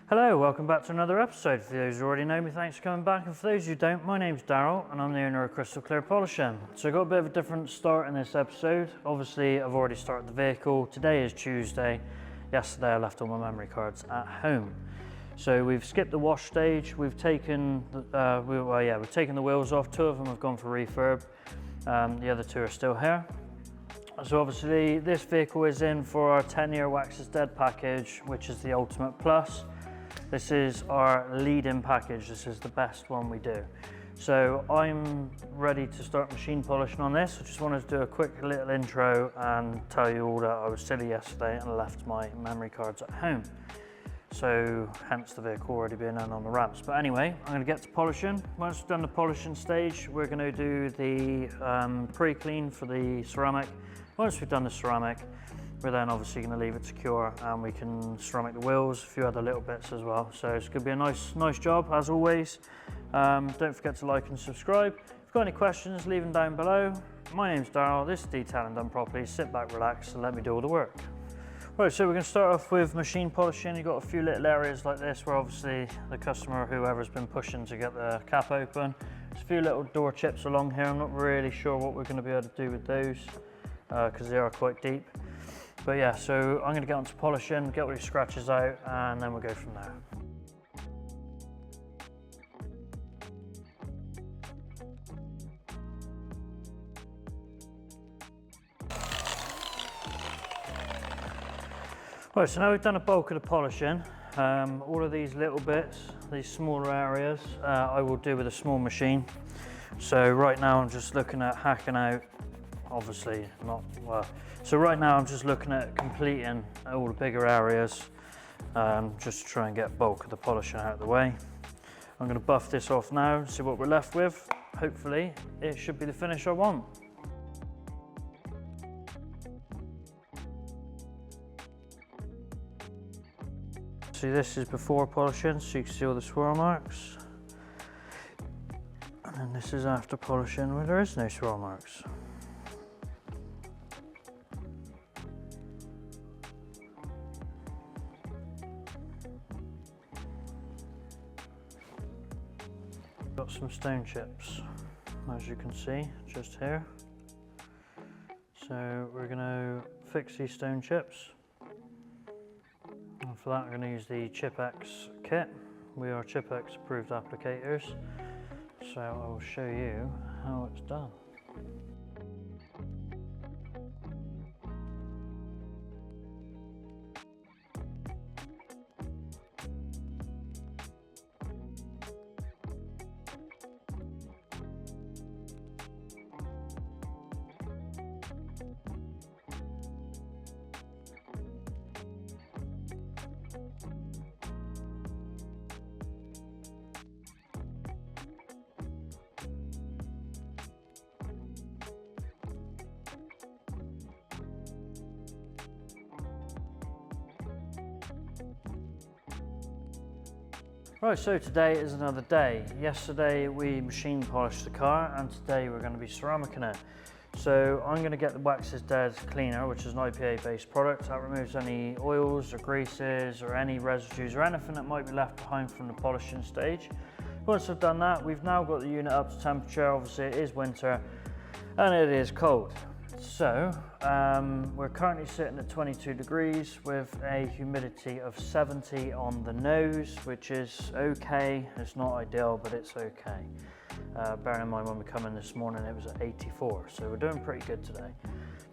Hello, welcome back to another episode. For those who already know me, thanks for coming back. And for those who don't, my name's Daryl and I'm the owner of Crystal Clear Polishing. So I got a bit of a different start in this episode. Obviously, I've already started the vehicle. Today is Tuesday. Yesterday I left all my memory cards at home. So we've skipped the wash stage. We've taken we've taken the wheels off. Two of them have gone for refurb. The other two are still here. So obviously this vehicle is in for our 10-year Wax is Dead package, which is the Ultimate Plus. This is our lead-in package. This is the best one we do. So I'm ready to start machine polishing on this. I just wanted to do a quick little intro and tell you all that I was silly yesterday and left my memory cards at home. So hence the vehicle already being in on the ramps. But anyway, I'm going to get to polishing. Once we've done the polishing stage, we're going to do the pre-clean for the ceramic. Once we've done the ceramic, we're then obviously going to leave it to cure and we can ceramic the wheels, a few other little bits as well. So it's going to be a nice job as always. Don't forget to like and subscribe. If you've got any questions, leave them down below. My name's Daryl, this is Detailing Done Properly. Sit back, relax and let me do all the work. Right, so we're going to start off with machine polishing. You've got a few little areas like this where obviously the customer or whoever's been pushing to get the cap open. There's a few little door chips along here. I'm not really sure what we're going to be able to do with those because they are quite deep. But yeah, so I'm going to get onto polishing, get all these scratches out, and then we'll go from there. Right, so now we've done a bulk of the polishing. All of these little bits, these smaller areas, I will do with a small machine. So right now I'm just looking at hacking out, obviously not well. So right now I'm just looking at completing all the bigger areas, just to try and get bulk of the polishing out of the way. I'm going to buff this off now, see what we're left with. Hopefully it should be the finish I want. See, this is before polishing, so you can see all the swirl marks. And then this is after polishing where there is no swirl marks. Got some stone chips, as you can see, just here. So we're going to fix these stone chips. And for that, I'm going to use the Chip-X kit. We are Chip-X approved applicators. So I will show you how it's done. Right, so today is another day. Yesterday we machine polished the car and today we're going to be ceramicing it. So I'm going to get the Wax is Dead cleaner, which is an IPA based product that removes any oils or greases or any residues or anything that might be left behind from the polishing stage. Once I've done that, we've now got the unit up to temperature. Obviously it is winter and it is cold. So we're currently sitting at 22 degrees with a humidity of 70 on the nose, which is okay. It's not ideal, but it's okay. Bearing in mind when we come in this morning, it was at 84. So we're doing pretty good today.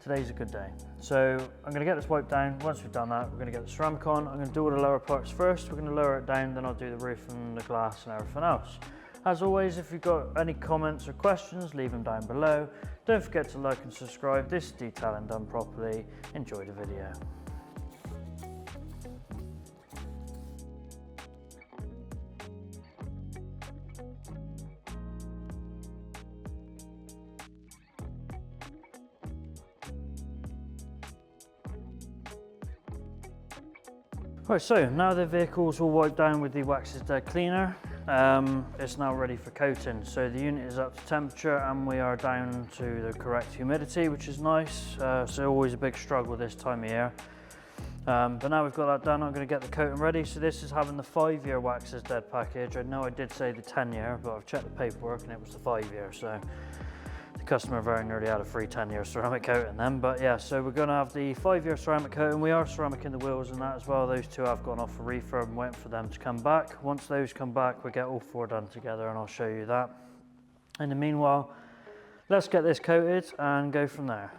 Today's a good day. So I'm going to get this wiped down. Once we've done that, we're going to get the ceramic on. I'm going to do all the lower parts first. We're going to lower it down, then I'll do the roof and the glass and everything else. As always, if you've got any comments or questions, leave them down below. Don't forget to like and subscribe. This is Detailing Done Properly. Enjoy the video. Right, so now the vehicle's all wiped down with the Wax is Dead cleaner. It's now ready for coating. So the unit is up to temperature and we are down to the correct humidity, which is nice. So always a big struggle this time of year. But now we've got that done, I'm going to get the coating ready. So this is having the 5-year wax is dead package. I know I did say the 10-year, but I've checked the paperwork and it was the 5-year. So the customer very nearly had a free 10-year ceramic coating then. But yeah, so we're going to have the 5-year ceramic coating. We are ceramicing the wheels and that as well. Those two have gone off for refurb. I'm waiting for them to come back. Once those come back, we'll get all 4 done together and I'll show you that. In the meanwhile, let's get this coated and go from there.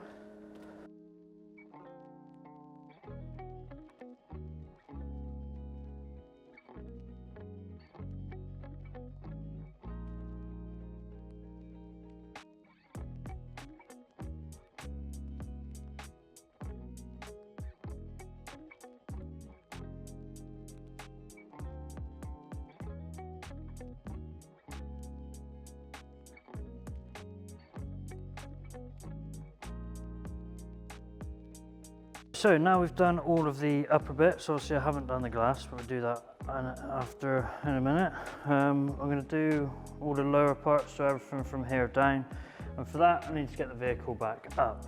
So now we've done all of the upper bits. Obviously I haven't done the glass, but we'll do that after in a minute. I'm going to do all the lower parts, so everything from here down. And for that I need to get the vehicle back up.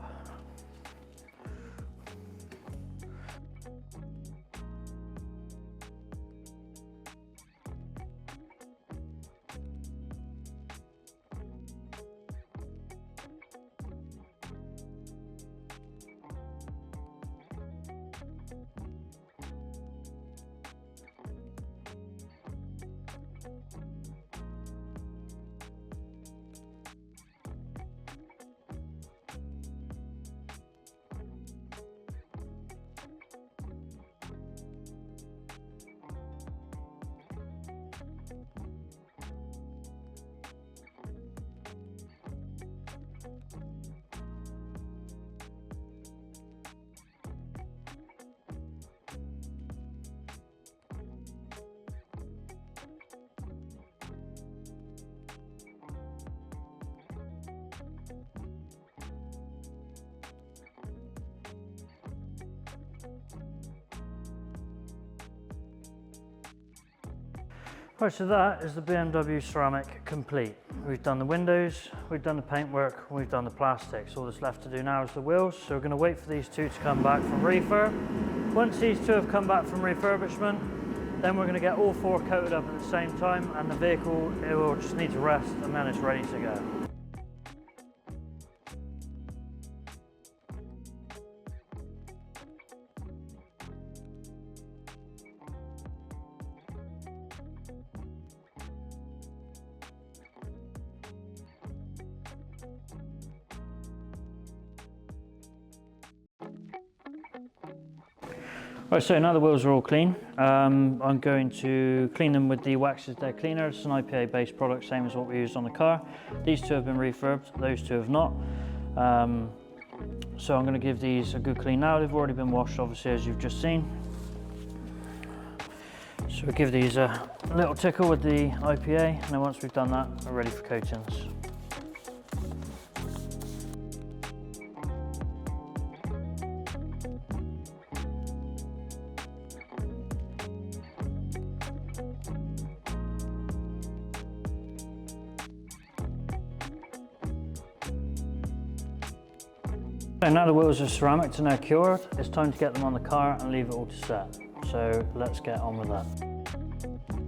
Right, so that is the BMW ceramic complete. We've done the windows, we've done the paintwork, we've done the plastics. All that's left to do now is the wheels. So we're going to wait for these two to come back from refurb. Once these two have come back from refurbishment, then we're going to get all 4 coated up at the same time, and the vehicle, it will just need to rest and then it's ready to go. Right, so now the wheels are all clean. I'm going to clean them with the Wax is Dead cleaner. It's an IPA based product, same as what we used on the car. These two have been refurbed, those two have not. So I'm going to give these a good clean now. They've already been washed, obviously, as you've just seen. So we'll give these a little tickle with the IPA, and then once we've done that, we're ready for coatings. So now the wheels are ceramic and they're cured, it's time to get them on the car and leave it all to set. So let's get on with that.